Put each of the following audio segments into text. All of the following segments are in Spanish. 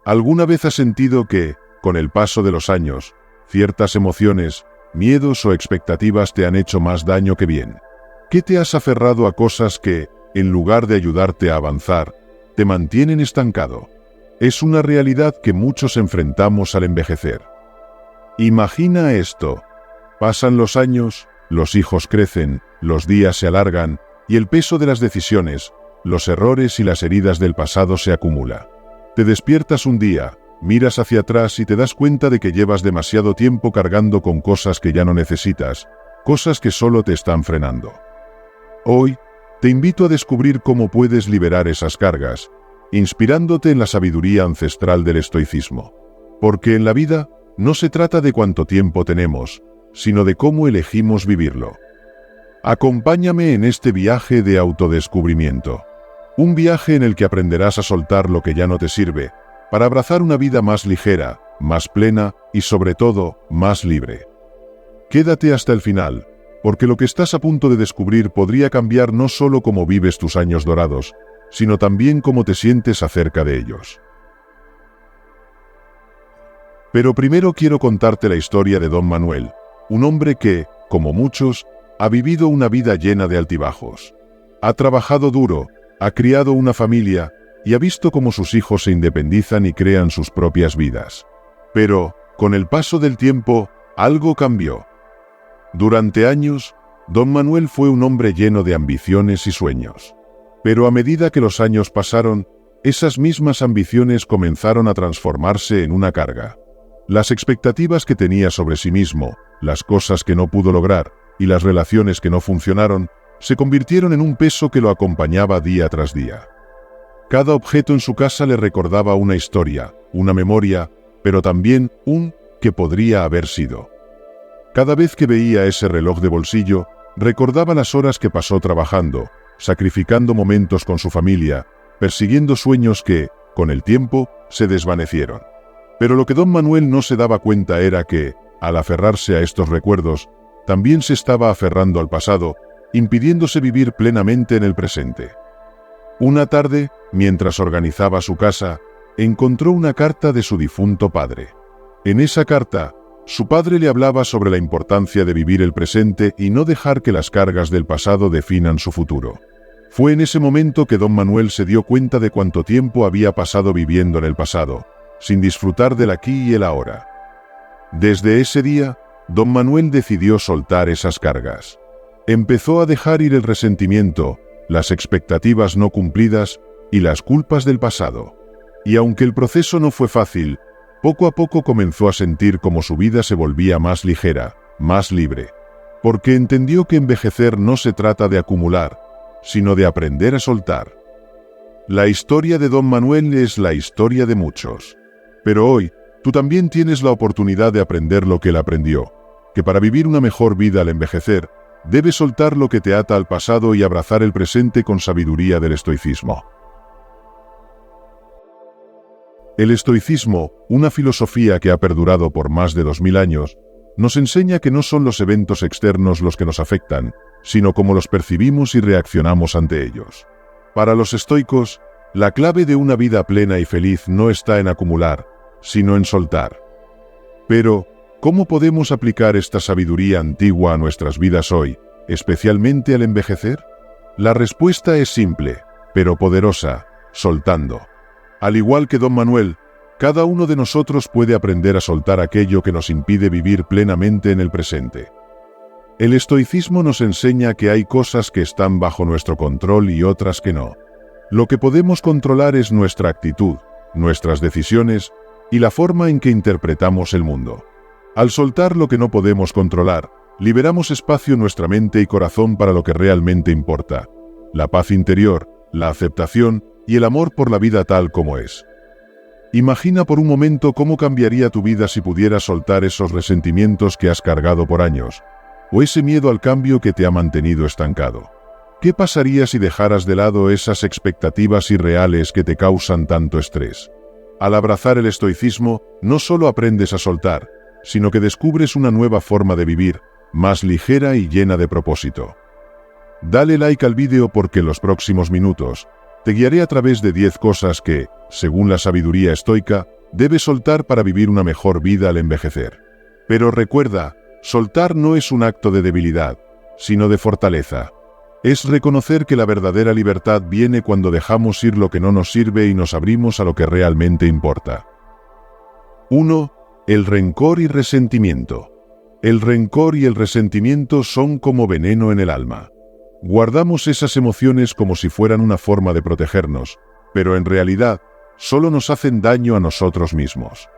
¿Alguna vez has sentido que, con el paso de los años, ciertas emociones, miedos o expectativas te han hecho más daño que bien? ¿Qué te has aferrado a cosas que, en lugar de ayudarte a avanzar, te mantienen estancado? Es una realidad que muchos enfrentamos al envejecer. Imagina esto. Pasan los años, los hijos crecen, los días se alargan, y el peso de las decisiones, los errores y las heridas del pasado se acumula. Te despiertas un día, miras hacia atrás y te das cuenta de que llevas demasiado tiempo cargando con cosas que ya no necesitas, cosas que solo te están frenando. Hoy, te invito a descubrir cómo puedes liberar esas cargas, inspirándote en la sabiduría ancestral del estoicismo. Porque en la vida, no se trata de cuánto tiempo tenemos, sino de cómo elegimos vivirlo. Acompáñame en este viaje de autodescubrimiento. Un viaje en el que aprenderás a soltar lo que ya no te sirve, para abrazar una vida más ligera, más plena y sobre todo, más libre. Quédate hasta el final, porque lo que estás a punto de descubrir podría cambiar no solo cómo vives tus años dorados, sino también cómo te sientes acerca de ellos. Pero primero quiero contarte la historia de Don Manuel, un hombre que, como muchos, ha vivido una vida llena de altibajos. Ha trabajado duro, ha criado una familia y ha visto cómo sus hijos se independizan y crean sus propias vidas. Pero, con el paso del tiempo, algo cambió. Durante años, Don Manuel fue un hombre lleno de ambiciones y sueños. Pero a medida que los años pasaron, esas mismas ambiciones comenzaron a transformarse en una carga. Las expectativas que tenía sobre sí mismo, las cosas que no pudo lograr y las relaciones que no funcionaron, se convirtieron en un peso que lo acompañaba día tras día. Cada objeto en su casa le recordaba una historia, una memoria, pero también un «que podría haber sido». Cada vez que veía ese reloj de bolsillo, recordaba las horas que pasó trabajando, sacrificando momentos con su familia, persiguiendo sueños que, con el tiempo, se desvanecieron. Pero lo que Don Manuel no se daba cuenta era que, al aferrarse a estos recuerdos, también se estaba aferrando al pasado, impidiéndose vivir plenamente en el presente. Una tarde, mientras organizaba su casa, encontró una carta de su difunto padre. En esa carta, su padre le hablaba sobre la importancia de vivir el presente y no dejar que las cargas del pasado definan su futuro. Fue en ese momento que Don Manuel se dio cuenta de cuánto tiempo había pasado viviendo en el pasado, sin disfrutar del aquí y el ahora. Desde ese día, Don Manuel decidió soltar esas cargas. Empezó a dejar ir el resentimiento, las expectativas no cumplidas y las culpas del pasado. Y aunque el proceso no fue fácil, poco a poco comenzó a sentir cómo su vida se volvía más ligera, más libre. Porque entendió que envejecer no se trata de acumular, sino de aprender a soltar. La historia de Don Manuel es la historia de muchos. Pero hoy, tú también tienes la oportunidad de aprender lo que él aprendió, que para vivir una mejor vida al envejecer, debes soltar lo que te ata al pasado y abrazar el presente con sabiduría del estoicismo. El estoicismo, una filosofía que ha perdurado por más de 2000 años, nos enseña que no son los eventos externos los que nos afectan, sino cómo los percibimos y reaccionamos ante ellos. Para los estoicos, la clave de una vida plena y feliz no está en acumular, sino en soltar. Pero, ¿cómo podemos aplicar esta sabiduría antigua a nuestras vidas hoy, especialmente al envejecer? La respuesta es simple, pero poderosa: soltando. Al igual que Don Manuel, cada uno de nosotros puede aprender a soltar aquello que nos impide vivir plenamente en el presente. El estoicismo nos enseña que hay cosas que están bajo nuestro control y otras que no. Lo que podemos controlar es nuestra actitud, nuestras decisiones y la forma en que interpretamos el mundo. Al soltar lo que no podemos controlar, liberamos espacio en nuestra mente y corazón para lo que realmente importa: la paz interior, la aceptación y el amor por la vida tal como es. Imagina por un momento cómo cambiaría tu vida si pudieras soltar esos resentimientos que has cargado por años, o ese miedo al cambio que te ha mantenido estancado. ¿Qué pasaría si dejaras de lado esas expectativas irreales que te causan tanto estrés? Al abrazar el estoicismo, no solo aprendes a soltar, sino que descubres una nueva forma de vivir, más ligera y llena de propósito. Dale like al vídeo porque en los próximos minutos Te guiaré a través de 10 cosas que, según la sabiduría estoica, debes soltar para vivir una mejor vida al envejecer. Pero recuerda, soltar no es un acto de debilidad, sino de fortaleza. Es reconocer que la verdadera libertad viene cuando dejamos ir lo que no nos sirve y nos abrimos a lo que realmente importa. 1. El rencor y resentimiento. El rencor y el resentimiento son como veneno en el alma. Guardamos esas emociones como si fueran una forma de protegernos, pero en realidad solo nos hacen daño a nosotros mismos.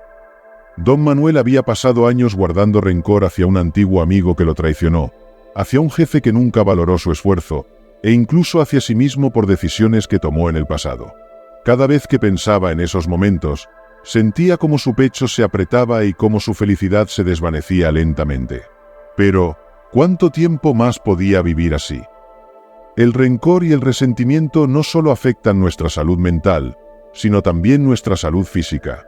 Don Manuel había pasado años guardando rencor hacia un antiguo amigo que lo traicionó, hacia un jefe que nunca valoró su esfuerzo, e incluso hacia sí mismo por decisiones que tomó en el pasado. Cada vez que pensaba en esos momentos, sentía cómo su pecho se apretaba y cómo su felicidad se desvanecía lentamente. Pero, ¿cuánto tiempo más podía vivir así? El rencor y el resentimiento no solo afectan nuestra salud mental, sino también nuestra salud física.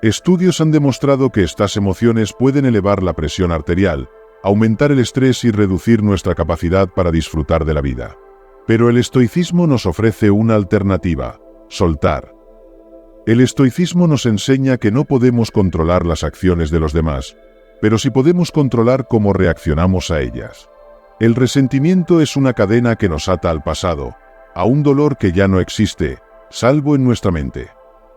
Estudios han demostrado que estas emociones pueden elevar la presión arterial, aumentar el estrés y reducir nuestra capacidad para disfrutar de la vida. Pero el estoicismo nos ofrece una alternativa: soltar. El estoicismo nos enseña que no podemos controlar las acciones de los demás, pero sí podemos controlar cómo reaccionamos a ellas. El resentimiento es una cadena que nos ata al pasado, a un dolor que ya no existe, salvo en nuestra mente.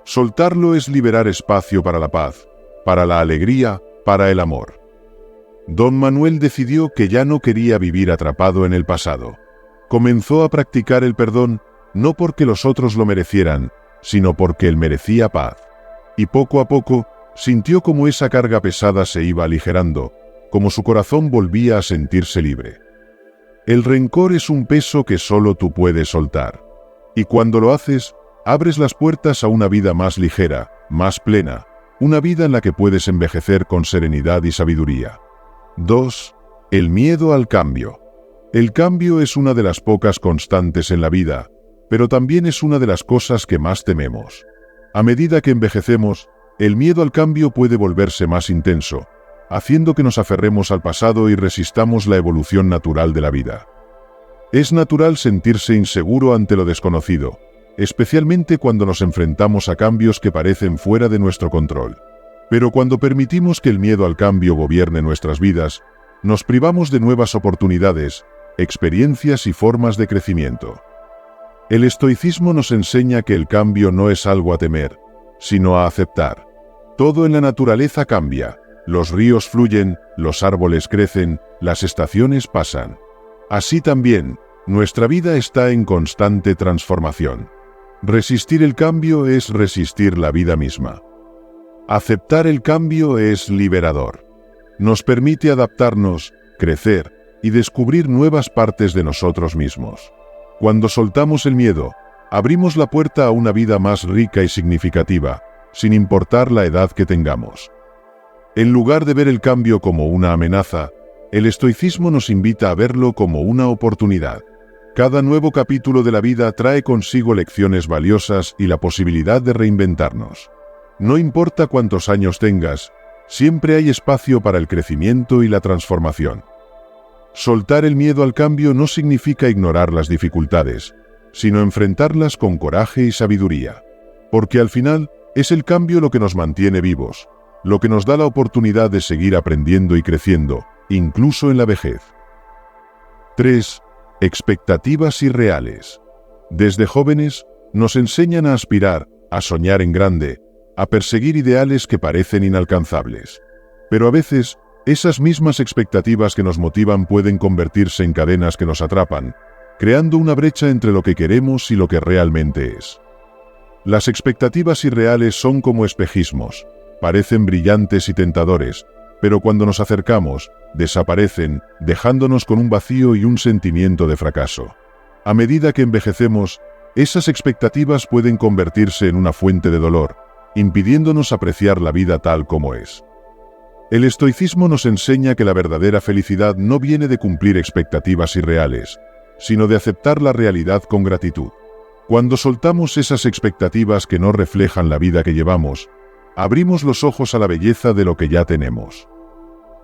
Soltarlo es liberar espacio para la paz, para la alegría, para el amor. Don Manuel decidió que ya no quería vivir atrapado en el pasado. Comenzó a practicar el perdón, no porque los otros lo merecieran, sino porque él merecía paz. Y poco a poco, sintió como esa carga pesada se iba aligerando, como su corazón volvía a sentirse libre. El rencor es un peso que solo tú puedes soltar. Y cuando lo haces, abres las puertas a una vida más ligera, más plena, una vida en la que puedes envejecer con serenidad y sabiduría. 2. El miedo al cambio. El cambio es una de las pocas constantes en la vida, pero también es una de las cosas que más tememos. A medida que envejecemos, el miedo al cambio puede volverse más intenso, haciendo que nos aferremos al pasado y resistamos la evolución natural de la vida. Es natural sentirse inseguro ante lo desconocido, especialmente cuando nos enfrentamos a cambios que parecen fuera de nuestro control. Pero cuando permitimos que el miedo al cambio gobierne nuestras vidas, nos privamos de nuevas oportunidades, experiencias y formas de crecimiento. El estoicismo nos enseña que el cambio no es algo a temer, sino a aceptar. Todo en la naturaleza cambia. Los ríos fluyen, los árboles crecen, las estaciones pasan. Así también, nuestra vida está en constante transformación. Resistir el cambio es resistir la vida misma. Aceptar el cambio es liberador. Nos permite adaptarnos, crecer y descubrir nuevas partes de nosotros mismos. Cuando soltamos el miedo, abrimos la puerta a una vida más rica y significativa, sin importar la edad que tengamos. En lugar de ver el cambio como una amenaza, el estoicismo nos invita a verlo como una oportunidad. Cada nuevo capítulo de la vida trae consigo lecciones valiosas y la posibilidad de reinventarnos. No importa cuántos años tengas, siempre hay espacio para el crecimiento y la transformación. Soltar el miedo al cambio no significa ignorar las dificultades, sino enfrentarlas con coraje y sabiduría. Porque al final, es el cambio lo que nos mantiene vivos, lo que nos da la oportunidad de seguir aprendiendo y creciendo, incluso en la vejez. 3. Expectativas irreales. Desde jóvenes, nos enseñan a aspirar, a soñar en grande, a perseguir ideales que parecen inalcanzables. Pero a veces, esas mismas expectativas que nos motivan pueden convertirse en cadenas que nos atrapan, creando una brecha entre lo que queremos y lo que realmente es. Las expectativas irreales son como espejismos. Parecen brillantes y tentadores, pero cuando nos acercamos, desaparecen, dejándonos con un vacío y un sentimiento de fracaso. A medida que envejecemos, esas expectativas pueden convertirse en una fuente de dolor, impidiéndonos apreciar la vida tal como es. El estoicismo nos enseña que la verdadera felicidad no viene de cumplir expectativas irreales, sino de aceptar la realidad con gratitud. Cuando soltamos esas expectativas que no reflejan la vida que llevamos, abrimos los ojos a la belleza de lo que ya tenemos.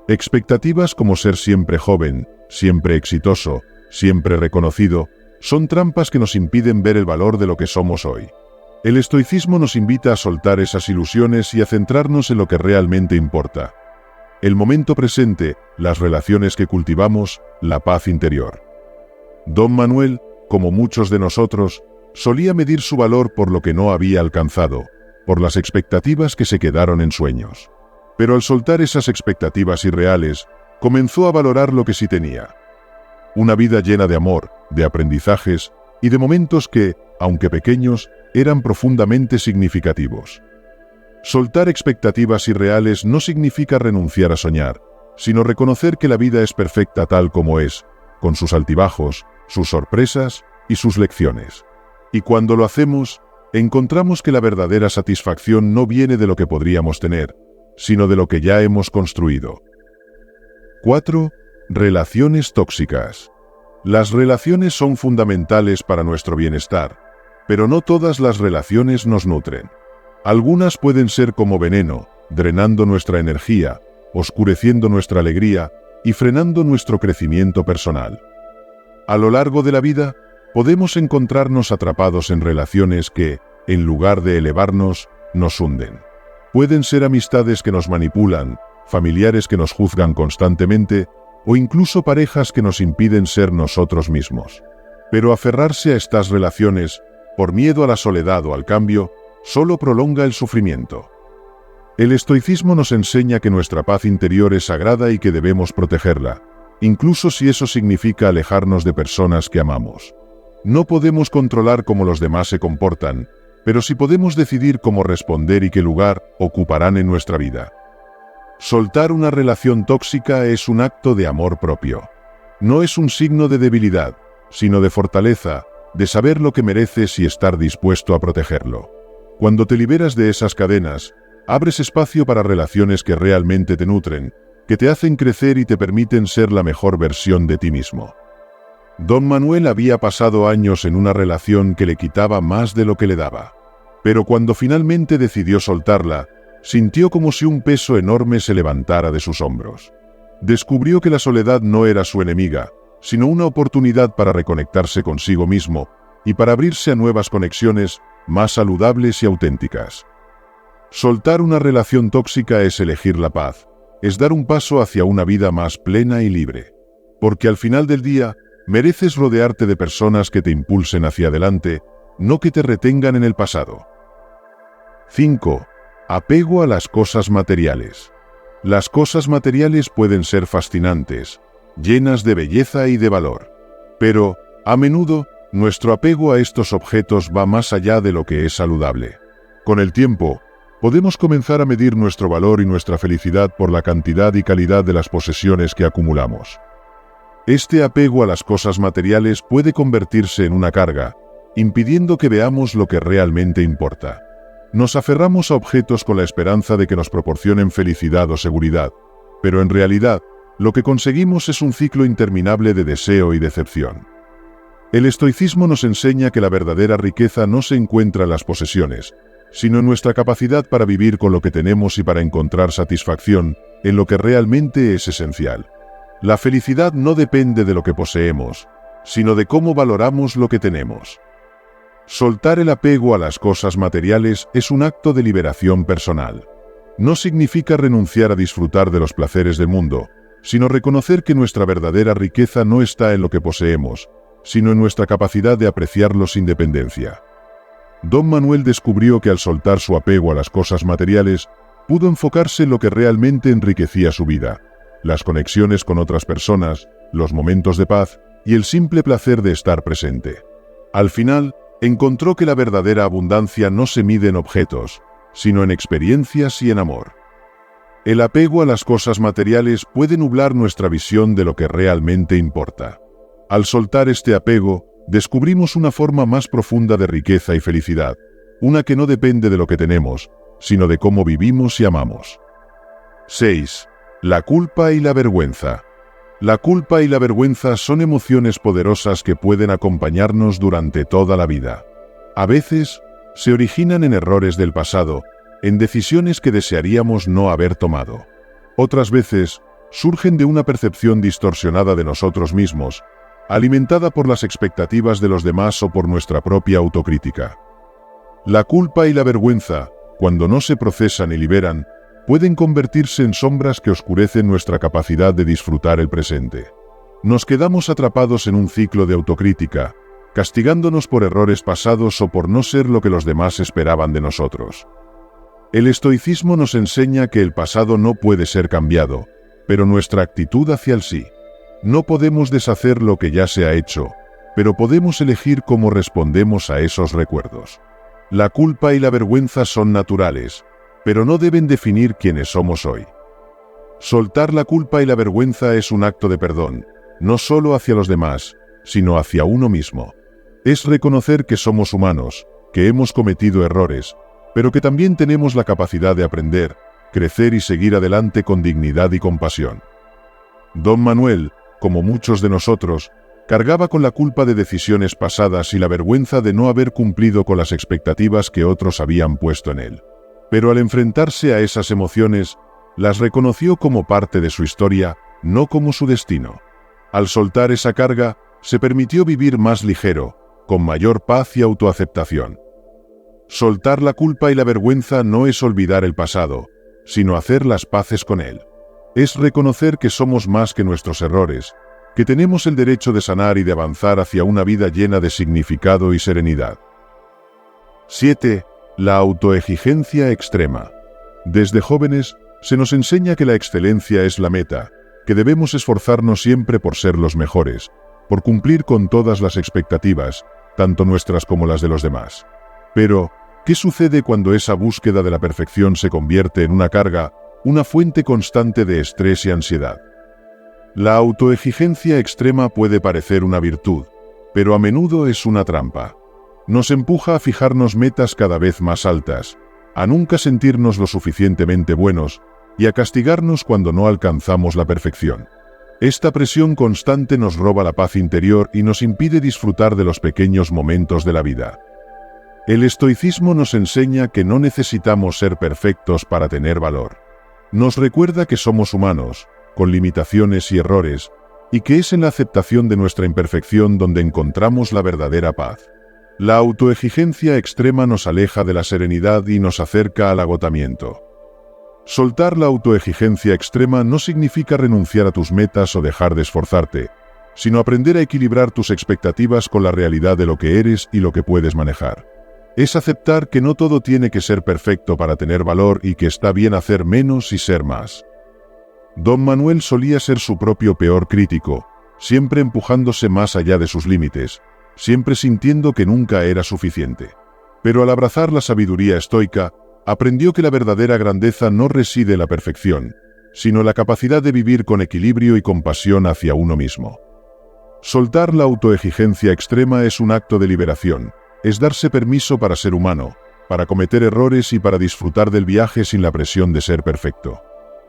Expectativas como ser siempre joven, siempre exitoso, siempre reconocido, son trampas que nos impiden ver el valor de lo que somos hoy. El estoicismo nos invita a soltar esas ilusiones y a centrarnos en lo que realmente importa. El momento presente, las relaciones que cultivamos, la paz interior. Don Manuel, como muchos de nosotros, solía medir su valor por lo que no había alcanzado, por las expectativas que se quedaron en sueños. Pero al soltar esas expectativas irreales, comenzó a valorar lo que sí tenía. Una vida llena de amor, de aprendizajes y de momentos que, aunque pequeños, eran profundamente significativos. Soltar expectativas irreales no significa renunciar a soñar, sino reconocer que la vida es perfecta tal como es, con sus altibajos, sus sorpresas y sus lecciones. Y cuando lo hacemos, encontramos que la verdadera satisfacción no viene de lo que podríamos tener, sino de lo que ya hemos construido. 4. Relaciones tóxicas. Las relaciones son fundamentales para nuestro bienestar, pero no todas las relaciones nos nutren. Algunas pueden ser como veneno, drenando nuestra energía, oscureciendo nuestra alegría y frenando nuestro crecimiento personal. A lo largo de la vida, podemos encontrarnos atrapados en relaciones que, en lugar de elevarnos, nos hunden. Pueden ser amistades que nos manipulan, familiares que nos juzgan constantemente, o incluso parejas que nos impiden ser nosotros mismos. Pero aferrarse a estas relaciones, por miedo a la soledad o al cambio, solo prolonga el sufrimiento. El estoicismo nos enseña que nuestra paz interior es sagrada y que debemos protegerla, incluso si eso significa alejarnos de personas que amamos. No podemos controlar cómo los demás se comportan, pero sí podemos decidir cómo responder y qué lugar ocuparán en nuestra vida. Soltar una relación tóxica es un acto de amor propio. No es un signo de debilidad, sino de fortaleza, de saber lo que mereces y estar dispuesto a protegerlo. Cuando te liberas de esas cadenas, abres espacio para relaciones que realmente te nutren, que te hacen crecer y te permiten ser la mejor versión de ti mismo. Don Manuel había pasado años en una relación que le quitaba más de lo que le daba. Pero cuando finalmente decidió soltarla, sintió como si un peso enorme se levantara de sus hombros. Descubrió que la soledad no era su enemiga, sino una oportunidad para reconectarse consigo mismo y para abrirse a nuevas conexiones más saludables y auténticas. Soltar una relación tóxica es elegir la paz, es dar un paso hacia una vida más plena y libre. Porque al final del día, mereces rodearte de personas que te impulsen hacia adelante, no que te retengan en el pasado. 5. Apego a las cosas materiales. Las cosas materiales pueden ser fascinantes, llenas de belleza y de valor. Pero, a menudo, nuestro apego a estos objetos va más allá de lo que es saludable. Con el tiempo, podemos comenzar a medir nuestro valor y nuestra felicidad por la cantidad y calidad de las posesiones que acumulamos. Este apego a las cosas materiales puede convertirse en una carga, impidiendo que veamos lo que realmente importa. Nos aferramos a objetos con la esperanza de que nos proporcionen felicidad o seguridad, pero en realidad, lo que conseguimos es un ciclo interminable de deseo y decepción. El estoicismo nos enseña que la verdadera riqueza no se encuentra en las posesiones, sino en nuestra capacidad para vivir con lo que tenemos y para encontrar satisfacción en lo que realmente es esencial. La felicidad no depende de lo que poseemos, sino de cómo valoramos lo que tenemos. Soltar el apego a las cosas materiales es un acto de liberación personal. No significa renunciar a disfrutar de los placeres del mundo, sino reconocer que nuestra verdadera riqueza no está en lo que poseemos, sino en nuestra capacidad de apreciarlos sin dependencia. Don Manuel descubrió que al soltar su apego a las cosas materiales, pudo enfocarse en lo que realmente enriquecía su vida: las conexiones con otras personas, los momentos de paz y el simple placer de estar presente. Al final, encontró que la verdadera abundancia no se mide en objetos, sino en experiencias y en amor. El apego a las cosas materiales puede nublar nuestra visión de lo que realmente importa. Al soltar este apego, descubrimos una forma más profunda de riqueza y felicidad, una que no depende de lo que tenemos, sino de cómo vivimos y amamos. 6. La culpa y la vergüenza. La culpa y la vergüenza son emociones poderosas que pueden acompañarnos durante toda la vida. A veces, se originan en errores del pasado, en decisiones que desearíamos no haber tomado. Otras veces, surgen de una percepción distorsionada de nosotros mismos, alimentada por las expectativas de los demás o por nuestra propia autocrítica. La culpa y la vergüenza, cuando no se procesan y liberan, pueden convertirse en sombras que oscurecen nuestra capacidad de disfrutar el presente. Nos quedamos atrapados en un ciclo de autocrítica, castigándonos por errores pasados o por no ser lo que los demás esperaban de nosotros. El estoicismo nos enseña que el pasado no puede ser cambiado, pero nuestra actitud hacia el sí. No podemos deshacer lo que ya se ha hecho, pero podemos elegir cómo respondemos a esos recuerdos. La culpa y la vergüenza son naturales, pero no deben definir quiénes somos hoy. Soltar la culpa y la vergüenza es un acto de perdón, no solo hacia los demás, sino hacia uno mismo. Es reconocer que somos humanos, que hemos cometido errores, pero que también tenemos la capacidad de aprender, crecer y seguir adelante con dignidad y compasión. Don Manuel, como muchos de nosotros, cargaba con la culpa de decisiones pasadas y la vergüenza de no haber cumplido con las expectativas que otros habían puesto en él. Pero al enfrentarse a esas emociones, las reconoció como parte de su historia, no como su destino. Al soltar esa carga, se permitió vivir más ligero, con mayor paz y autoaceptación. Soltar la culpa y la vergüenza no es olvidar el pasado, sino hacer las paces con él. Es reconocer que somos más que nuestros errores, que tenemos el derecho de sanar y de avanzar hacia una vida llena de significado y serenidad. 7. La autoexigencia extrema. Desde jóvenes, se nos enseña que la excelencia es la meta, que debemos esforzarnos siempre por ser los mejores, por cumplir con todas las expectativas, tanto nuestras como las de los demás. Pero, ¿qué sucede cuando esa búsqueda de la perfección se convierte en una carga, una fuente constante de estrés y ansiedad? La autoexigencia extrema puede parecer una virtud, pero a menudo es una trampa. Nos empuja a fijarnos metas cada vez más altas, a nunca sentirnos lo suficientemente buenos y a castigarnos cuando no alcanzamos la perfección. Esta presión constante nos roba la paz interior y nos impide disfrutar de los pequeños momentos de la vida. El estoicismo nos enseña que no necesitamos ser perfectos para tener valor. Nos recuerda que somos humanos, con limitaciones y errores, y que es en la aceptación de nuestra imperfección donde encontramos la verdadera paz. La autoexigencia extrema nos aleja de la serenidad y nos acerca al agotamiento. Soltar la autoexigencia extrema no significa renunciar a tus metas o dejar de esforzarte, sino aprender a equilibrar tus expectativas con la realidad de lo que eres y lo que puedes manejar. Es aceptar que no todo tiene que ser perfecto para tener valor y que está bien hacer menos y ser más. Don Manuel solía ser su propio peor crítico, siempre empujándose más allá de sus límites, siempre sintiendo que nunca era suficiente. Pero al abrazar la sabiduría estoica, aprendió que la verdadera grandeza no reside en la perfección, sino en la capacidad de vivir con equilibrio y compasión hacia uno mismo. Soltar la autoexigencia extrema es un acto de liberación, es darse permiso para ser humano, para cometer errores y para disfrutar del viaje sin la presión de ser perfecto.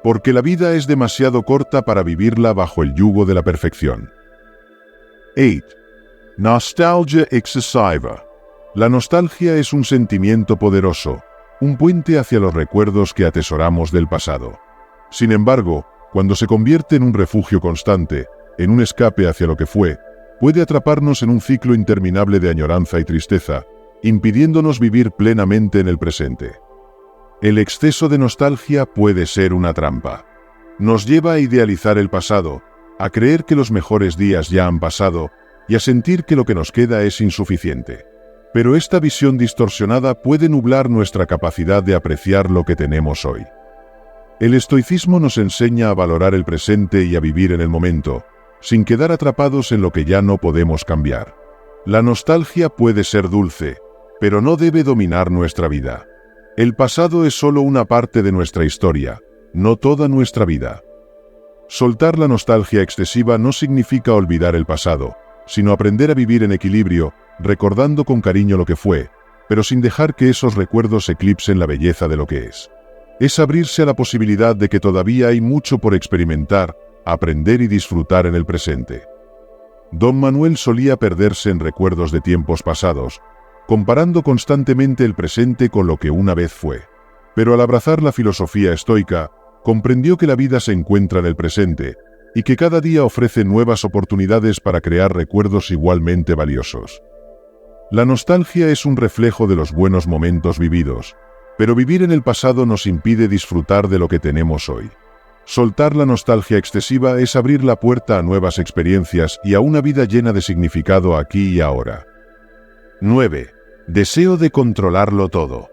Porque la vida es demasiado corta para vivirla bajo el yugo de la perfección. 8. Nostalgia excesiva. La nostalgia es un sentimiento poderoso, un puente hacia los recuerdos que atesoramos del pasado. Sin embargo, cuando se convierte en un refugio constante, en un escape hacia lo que fue, puede atraparnos en un ciclo interminable de añoranza y tristeza, impidiéndonos vivir plenamente en el presente. El exceso de nostalgia puede ser una trampa. Nos lleva a idealizar el pasado, a creer que los mejores días ya han pasado y a sentir que lo que nos queda es insuficiente. Pero esta visión distorsionada puede nublar nuestra capacidad de apreciar lo que tenemos hoy. El estoicismo nos enseña a valorar el presente y a vivir en el momento, sin quedar atrapados en lo que ya no podemos cambiar. La nostalgia puede ser dulce, pero no debe dominar nuestra vida. El pasado es solo una parte de nuestra historia, no toda nuestra vida. Soltar la nostalgia excesiva no significa olvidar el pasado, sino aprender a vivir en equilibrio, recordando con cariño lo que fue, pero sin dejar que esos recuerdos eclipsen la belleza de lo que es. Es abrirse a la posibilidad de que todavía hay mucho por experimentar, aprender y disfrutar en el presente. Don Manuel solía perderse en recuerdos de tiempos pasados, comparando constantemente el presente con lo que una vez fue. Pero al abrazar la filosofía estoica, comprendió que la vida se encuentra en el presente, y que cada día ofrece nuevas oportunidades para crear recuerdos igualmente valiosos. La nostalgia es un reflejo de los buenos momentos vividos, pero vivir en el pasado nos impide disfrutar de lo que tenemos hoy. Soltar la nostalgia excesiva es abrir la puerta a nuevas experiencias y a una vida llena de significado aquí y ahora. 9. Deseo de controlarlo todo.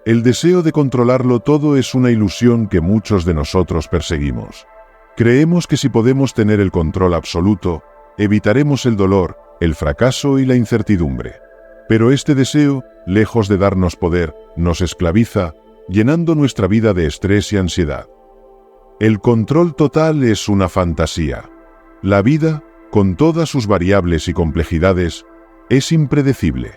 El deseo de controlarlo todo es una ilusión que muchos de nosotros perseguimos. Creemos que si podemos tener el control absoluto, evitaremos el dolor, el fracaso y la incertidumbre. Pero este deseo, lejos de darnos poder, nos esclaviza, llenando nuestra vida de estrés y ansiedad. El control total es una fantasía. La vida, con todas sus variables y complejidades, es impredecible.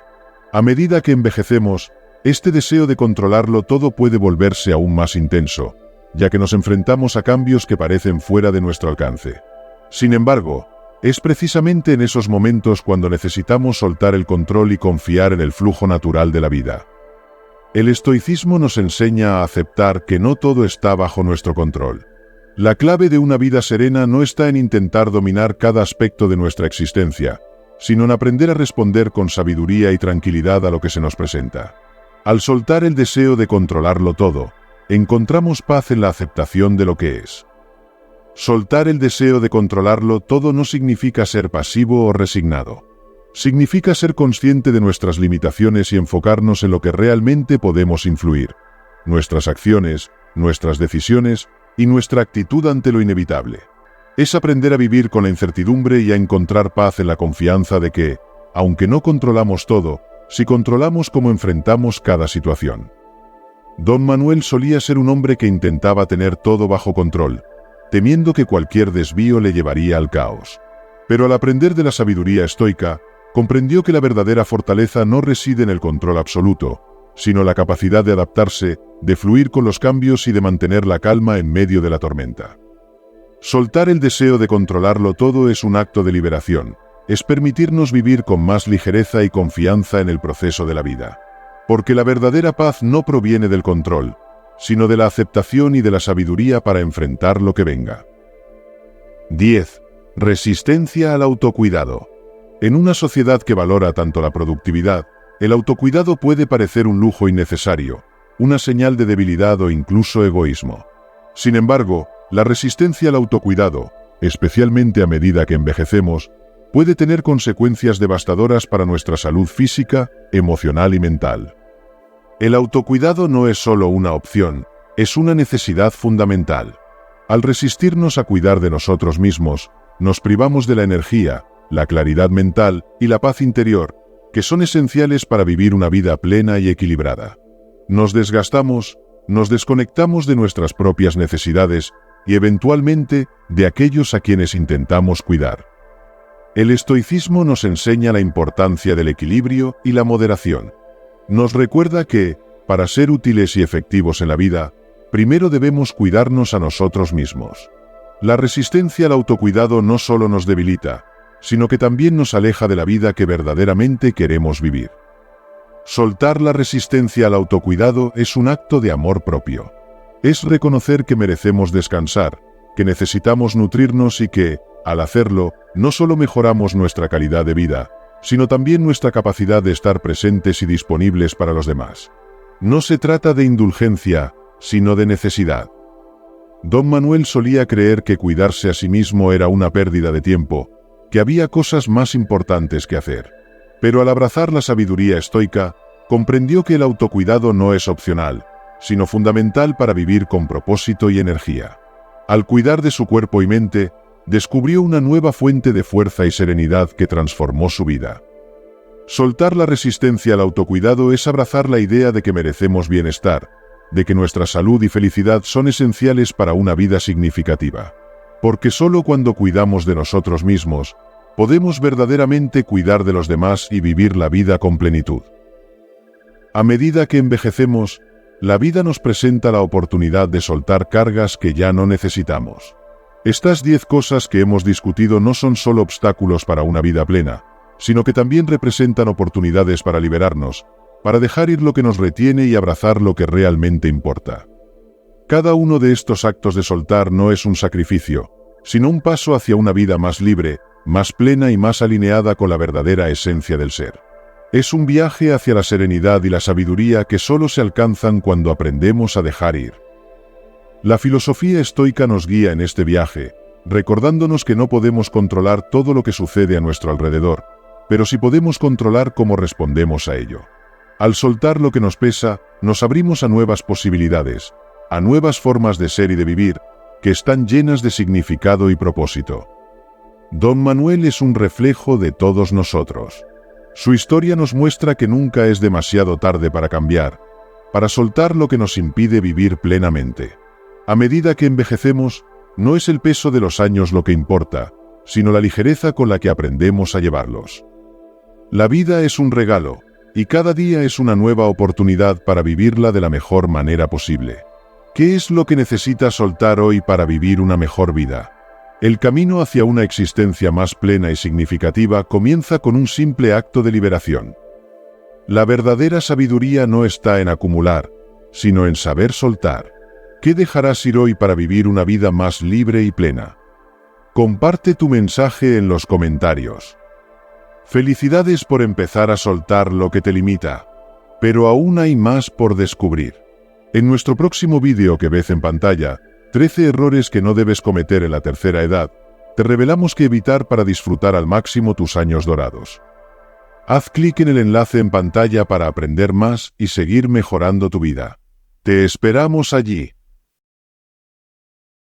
A medida que envejecemos, este deseo de controlarlo todo puede volverse aún más intenso, ya que nos enfrentamos a cambios que parecen fuera de nuestro alcance. Sin embargo, es precisamente en esos momentos cuando necesitamos soltar el control y confiar en el flujo natural de la vida. El estoicismo nos enseña a aceptar que no todo está bajo nuestro control. La clave de una vida serena no está en intentar dominar cada aspecto de nuestra existencia, sino en aprender a responder con sabiduría y tranquilidad a lo que se nos presenta. Al soltar el deseo de controlarlo todo, encontramos paz en la aceptación de lo que es. Soltar el deseo de controlarlo todo no significa ser pasivo o resignado. Significa ser consciente de nuestras limitaciones y enfocarnos en lo que realmente podemos influir: nuestras acciones, nuestras decisiones y nuestra actitud ante lo inevitable. Es aprender a vivir con la incertidumbre y a encontrar paz en la confianza de que, aunque no controlamos todo, sí controlamos cómo enfrentamos cada situación. Don Manuel solía ser un hombre que intentaba tener todo bajo control, temiendo que cualquier desvío le llevaría al caos. Pero al aprender de la sabiduría estoica, comprendió que la verdadera fortaleza no reside en el control absoluto, sino la capacidad de adaptarse, de fluir con los cambios y de mantener la calma en medio de la tormenta. Soltar el deseo de controlarlo todo es un acto de liberación, es permitirnos vivir con más ligereza y confianza en el proceso de la vida. Porque la verdadera paz no proviene del control, sino de la aceptación y de la sabiduría para enfrentar lo que venga. 10. Resistencia al autocuidado. En una sociedad que valora tanto la productividad, el autocuidado puede parecer un lujo innecesario, una señal de debilidad o incluso egoísmo. Sin embargo, la resistencia al autocuidado, especialmente a medida que envejecemos, puede tener consecuencias devastadoras para nuestra salud física, emocional y mental. El autocuidado no es solo una opción, es una necesidad fundamental. Al resistirnos a cuidar de nosotros mismos, nos privamos de la energía, la claridad mental y la paz interior, que son esenciales para vivir una vida plena y equilibrada. Nos desgastamos, nos desconectamos de nuestras propias necesidades y eventualmente de aquellos a quienes intentamos cuidar. El estoicismo nos enseña la importancia del equilibrio y la moderación. Nos recuerda que, para ser útiles y efectivos en la vida, primero debemos cuidarnos a nosotros mismos. La resistencia al autocuidado no solo nos debilita, sino que también nos aleja de la vida que verdaderamente queremos vivir. Soltar la resistencia al autocuidado es un acto de amor propio. Es reconocer que merecemos descansar, que necesitamos nutrirnos y que, al hacerlo, no solo mejoramos nuestra calidad de vida, sino también nuestra capacidad de estar presentes y disponibles para los demás. No se trata de indulgencia, sino de necesidad. Don Manuel solía creer que cuidarse a sí mismo era una pérdida de tiempo, que había cosas más importantes que hacer. Pero al abrazar la sabiduría estoica, comprendió que el autocuidado no es opcional, sino fundamental para vivir con propósito y energía. Al cuidar de su cuerpo y mente, descubrió una nueva fuente de fuerza y serenidad que transformó su vida. Soltar la resistencia al autocuidado es abrazar la idea de que merecemos bienestar, de que nuestra salud y felicidad son esenciales para una vida significativa. Porque solo cuando cuidamos de nosotros mismos, podemos verdaderamente cuidar de los demás y vivir la vida con plenitud. A medida que envejecemos, la vida nos presenta la oportunidad de soltar cargas que ya no necesitamos. Estas 10 cosas que hemos discutido no son solo obstáculos para una vida plena, sino que también representan oportunidades para liberarnos, para dejar ir lo que nos retiene y abrazar lo que realmente importa. Cada uno de estos actos de soltar no es un sacrificio, sino un paso hacia una vida más libre, más plena y más alineada con la verdadera esencia del ser. Es un viaje hacia la serenidad y la sabiduría que solo se alcanzan cuando aprendemos a dejar ir. La filosofía estoica nos guía en este viaje, recordándonos que no podemos controlar todo lo que sucede a nuestro alrededor, pero sí podemos controlar cómo respondemos a ello. Al soltar lo que nos pesa, nos abrimos a nuevas posibilidades, a nuevas formas de ser y de vivir, que están llenas de significado y propósito. Don Manuel es un reflejo de todos nosotros. Su historia nos muestra que nunca es demasiado tarde para cambiar, para soltar lo que nos impide vivir plenamente. A medida que envejecemos, no es el peso de los años lo que importa, sino la ligereza con la que aprendemos a llevarlos. La vida es un regalo, y cada día es una nueva oportunidad para vivirla de la mejor manera posible. ¿Qué es lo que necesitas soltar hoy para vivir una mejor vida? El camino hacia una existencia más plena y significativa comienza con un simple acto de liberación. La verdadera sabiduría no está en acumular, sino en saber soltar. ¿Qué dejarás ir hoy para vivir una vida más libre y plena? Comparte tu mensaje en los comentarios. Felicidades por empezar a soltar lo que te limita, pero aún hay más por descubrir. En nuestro próximo vídeo que ves en pantalla, 13 errores que no debes cometer en la tercera edad, te revelamos qué evitar para disfrutar al máximo tus años dorados. Haz clic en el enlace en pantalla para aprender más y seguir mejorando tu vida. Te esperamos allí.